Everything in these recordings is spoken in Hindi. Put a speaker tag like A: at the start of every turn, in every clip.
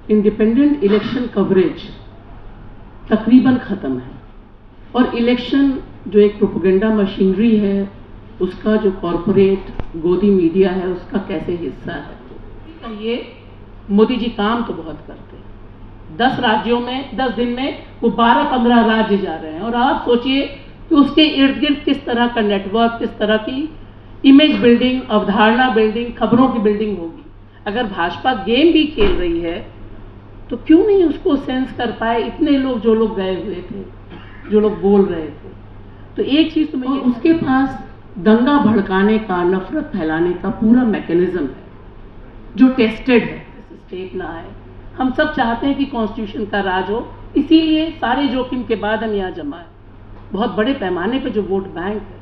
A: इंडिपेंडेंट इलेक्शन कवरेज तकरीबन ख़त्म है और इलेक्शन जो एक प्रोपेगेंडा मशीनरी है उसका जो कॉरपोरेट गोदी मीडिया है उसका कैसे हिस्सा है। ये मोदी जी काम तो बहुत करते हैं, 10 राज्यों में 10 दिन में वो 12-15 राज्य जा रहे हैं और आप सोचिए कि उसके इर्द गिर्द किस तरह का नेटवर्क, किस तरह की इमेज बिल्डिंग, अवधारणा बिल्डिंग, खबरों की बिल्डिंग होगी। अगर भाजपा गेम भी खेल रही है तो क्यों नहीं उसको सेंस कर पाए इतने लोग, जो लोग गए हुए थे, जो लोग बोल रहे थे। तो एक चीज़ तो मैं, उसके पास दंगा भड़काने का, नफरत फैलाने का पूरा मैकेनिज्म है जो टेस्टेड है, स्टेट ना आए। हम सब चाहते हैं कि कॉन्स्टिट्यूशन का राज हो, इसीलिए सारे जोखिम के बाद हम यहाँ जमा है। बहुत बड़े पैमाने पे जो वोट बैंक है,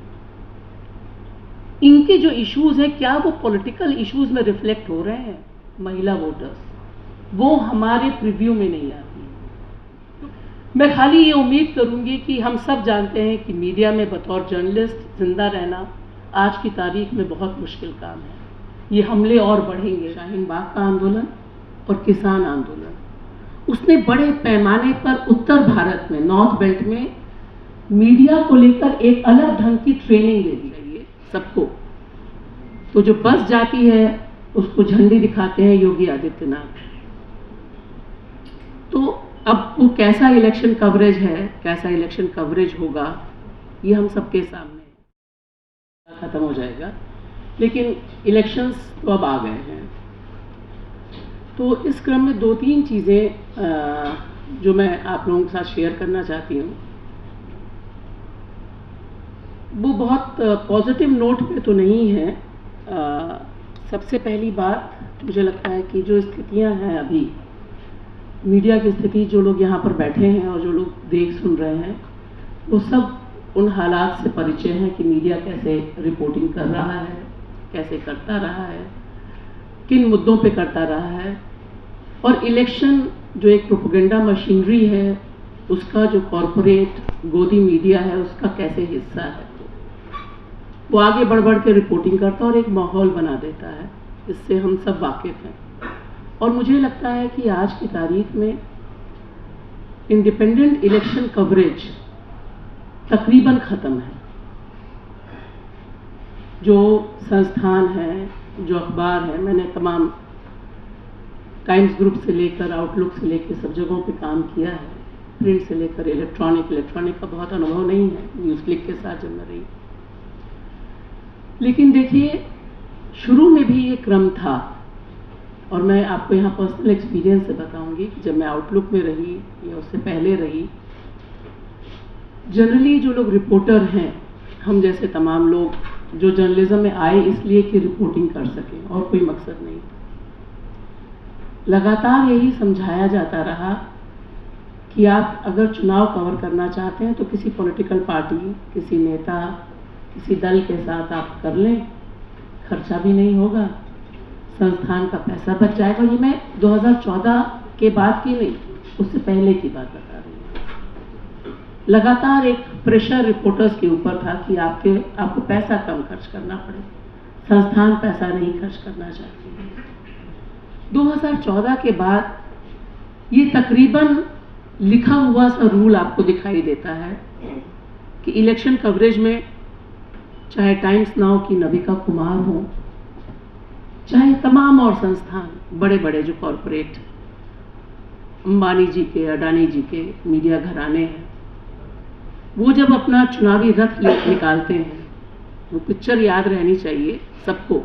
A: इनके जो इश्यूज हैं क्या वो पॉलिटिकल इश्यूज में रिफ्लेक्ट हो रहे हैं? महिला वोटर्स वो हमारे प्रीव्यू में नहीं आती। मैं खाली ये उम्मीद करूंगी कि हम सब जानते हैं कि मीडिया में बतौर जर्नलिस्ट जिंदा रहना आज की तारीख में बहुत मुश्किल काम है। ये हमले और बढ़ेंगे। शाहीन बाग का आंदोलन और किसान आंदोलन, उसने बड़े पैमाने पर उत्तर भारत में, नॉर्थ बेल्ट में मीडिया को लेकर एक अलग ढंग की ट्रेनिंग दे दी गई है सबको। तो जो बस जाती है उसको झंडी दिखाते हैं योगी आदित्यनाथ। तो अब वो कैसा इलेक्शन कवरेज है, कैसा इलेक्शन कवरेज होगा, ये हम सबके सामने खत्म हो जाएगा। लेकिन इलेक्शंस तो अब आ गए हैं। तो इस क्रम में 2-3 चीज़ें जो मैं आप लोगों के साथ शेयर करना चाहती हूँ, वो बहुत पॉजिटिव नोट पे तो नहीं है। सबसे पहली बात मुझे लगता है कि जो स्थितियाँ हैं अभी, मीडिया की स्थिति, जो लोग यहाँ पर बैठे हैं और जो लोग देख सुन रहे हैं, वो सब उन हालात से परिचय हैं कि मीडिया कैसे रिपोर्टिंग कर रहा है, कैसे करता रहा है, किन मुद्दों पे करता रहा है। और इलेक्शन जो एक प्रोपेगेंडा मशीनरी है उसका जो कॉरपोरेट गोदी मीडिया है उसका कैसे हिस्सा है। वो आगे बढ़ बढ़ के रिपोर्टिंग करता है और एक माहौल बना देता है, इससे हम सब वाकिफ़ हैं। और मुझे लगता है कि आज की तारीख में इंडिपेंडेंट इलेक्शन कवरेज तकरीबन ख़त्म है। जो संस्थान हैं, जो अखबार हैं, मैंने तमाम टाइम्स ग्रुप से लेकर आउटलुक से लेकर सब जगहों पे काम किया है, प्रिंट से लेकर इलेक्ट्रॉनिक का बहुत अनुभव नहीं है, न्यूज़ क्लिक के साथ जब मैं रही। लेकिन देखिए, शुरू में भी ये क्रम था और मैं आपको यहाँ पर्सनल एक्सपीरियंस से बताऊंगी कि जब मैं आउटलुक में रही या उससे पहले रही, जनरली जो लोग रिपोर्टर हैं, हम जैसे तमाम लोग जो जर्नलिज्म में आए इसलिए कि रिपोर्टिंग कर सकें और कोई मकसद नहीं, लगातार यही समझाया जाता रहा कि आप अगर चुनाव कवर करना चाहते हैं तो किसी पॉलिटिकल पार्टी, किसी नेता, किसी दल के साथ आप कर लें, खर्चा भी नहीं होगा, संस्थान का पैसा बच जाएगा। ये मैं 2014 के बाद की नहीं, उससे पहले की बात बता रही हूँ। लगातार एक प्रेशर रिपोर्टर्स के ऊपर था कि आपको पैसा कम खर्च करना पड़े, संस्थान पैसा नहीं खर्च करना चाहती है। 2014 के बाद ये तकरीबन लिखा हुआ सा रूल आपको दिखाई देता है कि इलेक्शन कवरेज में चाहे टाइम्स नाउ की नविका कुमार हो, चाहे तमाम और संस्थान, बड़े बड़े जो कॉरपोरेट, अंबानी जी के, अडानी जी के मीडिया घराने हैं, वो जब अपना चुनावी रथ निकालते हैं, वो पिक्चर याद रहनी चाहिए सबको।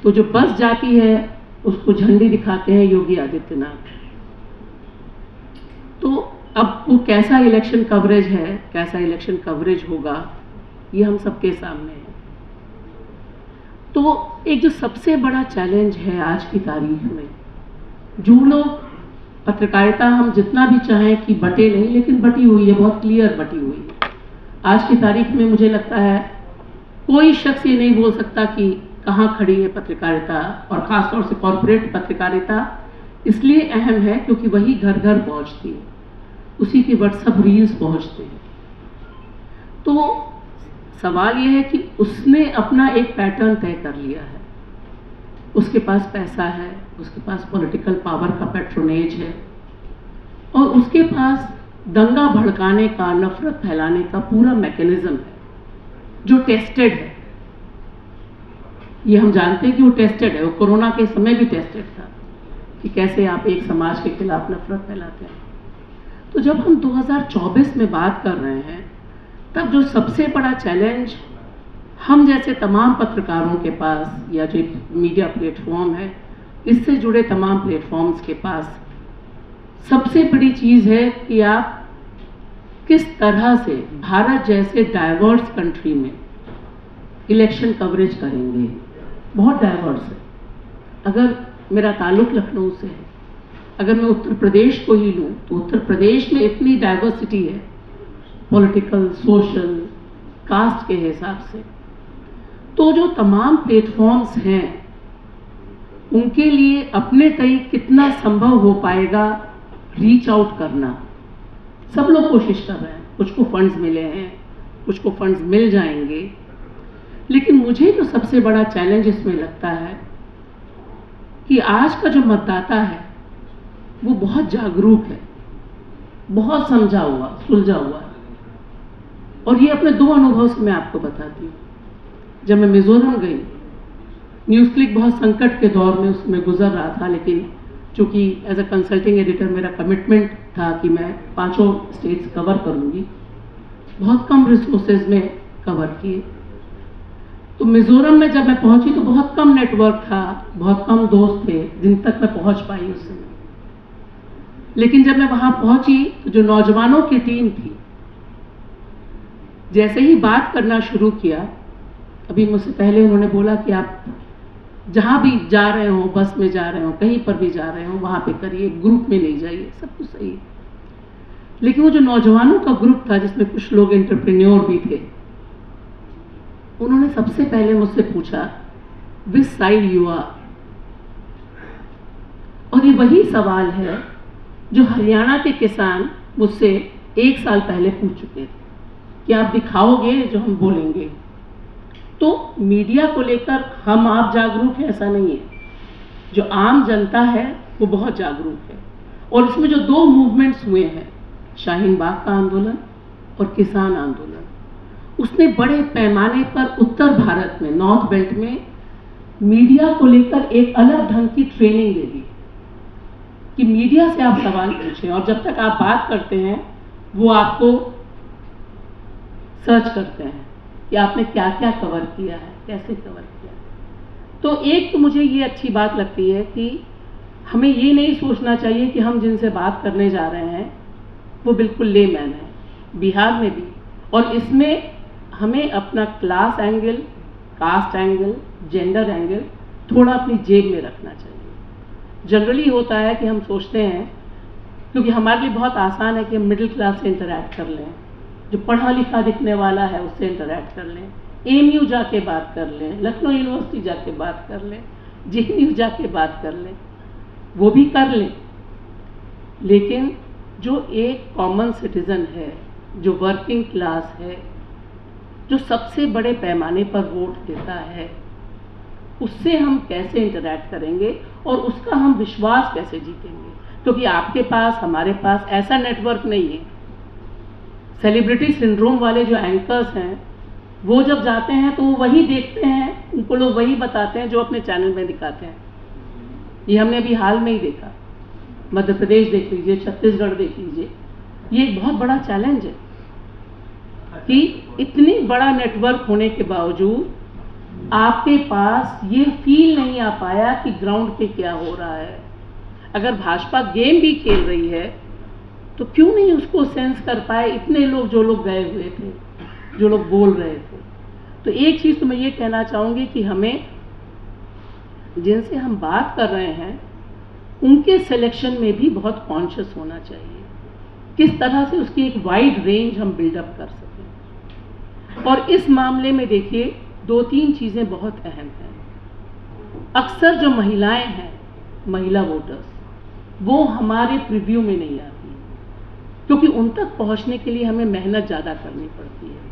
A: तो जो बस जाती है उसको झंडी दिखाते हैं योगी आदित्यनाथ। तो अब वो कैसा इलेक्शन कवरेज है, कैसा इलेक्शन कवरेज होगा, ये हम सबके सामने है। तो एक जो सबसे बड़ा चैलेंज है आज की तारीख में, जो लोग पत्रकारिता हम जितना भी चाहें कि बटे नहीं, लेकिन बटी हुई है, बहुत क्लियर बटी हुई है आज की तारीख में। मुझे लगता है कोई शख्स ये नहीं बोल सकता कि कहाँ खड़ी है पत्रकारिता, और ख़ासतौर से कॉरपोरेट पत्रकारिता इसलिए अहम है क्योंकि वही घर घर पहुँचती है, उसी की व्हाट्सएप रील्स पहुँचते हैं। तो सवाल यह है कि उसने अपना एक पैटर्न तय कर लिया है, उसके पास पैसा है, उसके पास पॉलिटिकल पावर का पैट्रोनेज है, और उसके पास दंगा भड़काने का, नफरत फैलाने का पूरा मैकेनिज्म है जो टेस्टेड है। ये हम जानते हैं कि वो टेस्टेड है, वो कोरोना के समय भी टेस्टेड था कि कैसे आप एक समाज के खिलाफ नफरत फैलाते हैं। तो जब हम 2024 में बात कर रहे हैं, तब जो सबसे बड़ा चैलेंज हम जैसे तमाम पत्रकारों के पास या जो मीडिया प्लेटफॉर्म है, इससे जुड़े तमाम प्लेटफॉर्म्स के पास सबसे बड़ी चीज़ है कि आप किस तरह से भारत जैसे डाइवर्स कंट्री में इलेक्शन कवरेज करेंगे। बहुत डाइवर्स है। अगर मेरा ताल्लुक लखनऊ से है, अगर मैं उत्तर प्रदेश को ही लूँ तो उत्तर प्रदेश में इतनी डाइवर्सिटी है पॉलिटिकल, सोशल, कास्ट के हिसाब से। तो जो तमाम प्लेटफॉर्म्स हैं उनके लिए अपने तय कितना संभव हो पाएगा रीच आउट करना। सब लोग कोशिश कर रहे हैं, कुछ को फंड्स मिले हैं, कुछ को फंड्स मिल जाएंगे, लेकिन मुझे जो सबसे बड़ा चैलेंज इसमें लगता है कि आज का जो मतदाता है वो बहुत जागरूक है, बहुत समझा हुआ, सुलझा हुआ है। और ये अपने 2 अनुभव से मैं आपको बताती हूँ। जब मैं मिजोरम गई, न्यूज़ क्लिक बहुत संकट के दौर में उसमें गुजर रहा था, लेकिन चूँकि एज अ कंसल्टिंग एडिटर मेरा कमिटमेंट था कि मैं 5 स्टेट्स कवर करूँगी, बहुत कम रिसोर्सेज में कवर किए। तो मिजोरम में जब मैं पहुंची तो बहुत कम नेटवर्क था, बहुत कम दोस्त थे जिन तक मैं पहुंच पाई उस समय। लेकिन जब मैं वहां पहुंची तो जो नौजवानों की टीम थी, जैसे ही बात करना शुरू किया, अभी मुझसे पहले उन्होंने बोला कि आप जहां भी जा रहे हो, बस में जा रहे हो, कहीं पर भी जा रहे हो, वहां पे करिए, ग्रुप में नहीं जाइए, सब कुछ सही है। लेकिन वो जो नौजवानों का ग्रुप था जिसमें कुछ लोग एंटरप्रेन्योर भी थे, उन्होंने सबसे पहले मुझसे पूछा विच साइड यू आर। और ये वही सवाल है जो हरियाणा के किसान मुझसे 1 साल पहले पूछ चुके थे कि आप दिखाओगे जो हम बोलेंगे। तो मीडिया को लेकर हम आप जागरूक हैं ऐसा नहीं है, जो आम जनता है वो बहुत जागरूक है। और इसमें जो 2 मूवमेंट्स हुए हैं, शाहीन बाग का आंदोलन और किसान आंदोलन, उसने बड़े पैमाने पर उत्तर भारत में, नॉर्थ बेल्ट में मीडिया को लेकर एक अलग ढंग की ट्रेनिंग दे दी कि मीडिया से आप सवाल पूछें, और जब तक आप बात करते हैं वो आपको सर्च करते हैं कि आपने क्या क्या कवर किया है, कैसे कवर किया है। तो एक तो मुझे ये अच्छी बात लगती है कि हमें ये नहीं सोचना चाहिए कि हम जिनसे बात करने जा रहे हैं वो बिल्कुल लेमैन है, बिहार में भी। और इसमें हमें अपना class angle, caste angle, gender angle थोड़ा अपनी जेब में रखना चाहिए। जनरली होता है कि हम सोचते हैं, क्योंकि हमारे लिए बहुत आसान है कि हम मिडिल क्लास से इंटरैक्ट कर लें, जो पढ़ा लिखा दिखने वाला है उससे इंटरैक्ट कर लें, एएमयू जाके बात कर लें, लखनऊ यूनिवर्सिटी जाके बात कर लें, जेएनयू जाके बात कर लें, वो भी कर लें। लेकिन जो एक कॉमन सिटीजन है, जो वर्किंग क्लास है, जो सबसे बड़े पैमाने पर वोट देता है, उससे हम कैसे इंटरैक्ट करेंगे और उसका हम विश्वास कैसे जीतेंगे। क्योंकि आपके पास, हमारे पास ऐसा नेटवर्क नहीं है। सेलिब्रिटी सिंड्रोम वाले जो एंकर्स हैं, वो जब जाते हैं तो वो वही देखते हैं, उनको लोग वही बताते हैं जो अपने चैनल में दिखाते हैं। ये हमने अभी हाल में ही देखा, मध्य प्रदेश देख लीजिए, छत्तीसगढ़ देख लीजिए। ये एक बहुत बड़ा चैलेंज है कि इतनी बड़ा नेटवर्क होने के बावजूद आपके पास ये फील नहीं आ पाया कि ग्राउंड पे क्या हो रहा है। अगर भाजपा गेम भी खेल रही है तो क्यों नहीं उसको सेंस कर पाए इतने लोग, जो लोग गए हुए थे, जो लोग बोल रहे थे। तो एक चीज़ तो मैं ये कहना चाहूँगी कि हमें, जिनसे हम बात कर रहे हैं, उनके सिलेक्शन में भी बहुत कॉन्शियस होना चाहिए, किस तरह से उसकी एक वाइड रेंज हम बिल्डअप कर सकें। और इस मामले में देखिए 2-3 चीज़ें बहुत अहम हैं। अक्सर जो महिलाएं हैं, महिला वोटर्स, वो हमारे प्रीव्यू में नहीं आती, क्योंकि उन तक पहुंचने के लिए हमें मेहनत ज़्यादा करनी पड़ती है।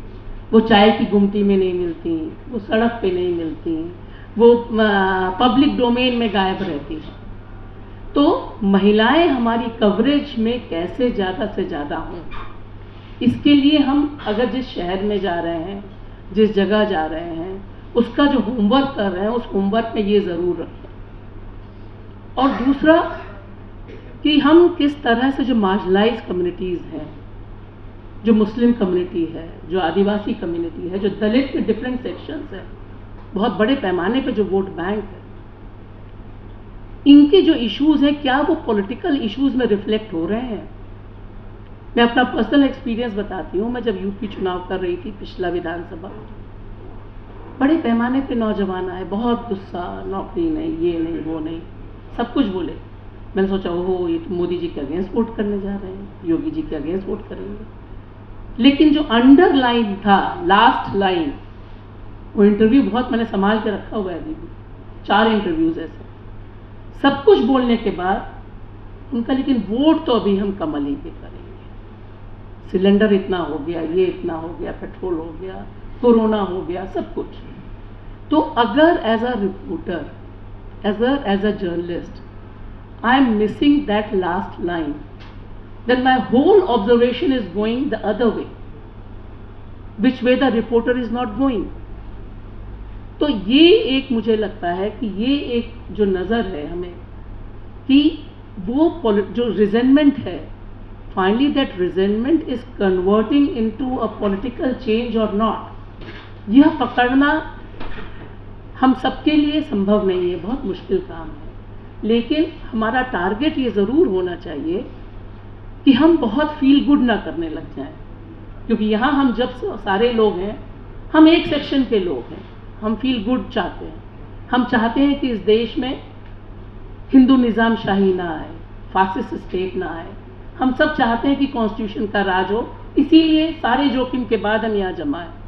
A: वो चाय की गुमटी में नहीं मिलती, वो सड़क पे नहीं मिलती, वो पब्लिक डोमेन में गायब रहती है। तो महिलाएं हमारी कवरेज में कैसे ज़्यादा से ज़्यादा हों, इसके लिए हम अगर जिस शहर में जा रहे हैं, जिस जगह जा रहे हैं, उसका जो होमवर्क कर रहे हैं, उस होमवर्क में ये ज़रूर रखें। और दूसरा कि हम किस तरह से जो मार्जिनलाइज कम्युनिटीज़ हैं, जो मुस्लिम कम्युनिटी है, जो आदिवासी कम्युनिटी है, जो दलित के डिफरेंट सेक्शंस हैं, बहुत बड़े पैमाने पे जो वोट बैंक है, इनके जो इश्यूज़ हैं, क्या वो पॉलिटिकल इश्यूज़ में रिफ्लेक्ट हो रहे हैं? मैं अपना पर्सनल एक्सपीरियंस बताती हूँ। मैं जब यूपी चुनाव कर रही थी, पिछला विधानसभा, बड़े पैमाने पे नौजवान आए, बहुत गुस्सा, नौकरी नहीं, ये नहीं, वो नहीं, सब कुछ बोले। मैंने सोचा ओहो, ये तो मोदी जी के अगेंस्ट वोट करने जा रहे हैं, योगी जी के अगेंस्ट वोट करेंगे। लेकिन जो अंडरलाइन था, लास्ट लाइन, वो इंटरव्यू बहुत मैंने संभाल के रखा हुआ है अभी भी, 4 इंटरव्यूज ऐसे, सब कुछ बोलने के बाद उनका, लेकिन वोट तो अभी हम कमल ही पे करेंगे। सिलेंडर इतना हो गया, ये इतना हो गया, पेट्रोल हो गया, कोरोना हो गया, सब कुछ। तो अगर as a reporter, as a journalist, I am missing that last line, then my whole observation is going the other way, which way the reporter is not going. तो ये एक, मुझे लगता है कि ये एक जो नज़र है हमें कि वो जो रिजेंटमेंट है, finally that resentment is converting into a political change और नॉट, यह पकड़ना हम सबके लिए संभव नहीं है, बहुत मुश्किल काम है। लेकिन हमारा टारगेट ये ज़रूर होना चाहिए कि हम बहुत फील गुड ना करने लग जाएं, क्योंकि यहाँ हम जब सारे लोग हैं, हम एक सेक्शन के लोग हैं, हम फील गुड चाहते हैं। हम चाहते हैं कि इस देश में हिंदू निज़ाम शाही ना आए, फासिस्ट स्टेट ना आए, हम सब चाहते हैं कि कॉन्स्टिट्यूशन का राज हो, इसीलिए सारे जोखिम के बाद हम यहाँ जमा है।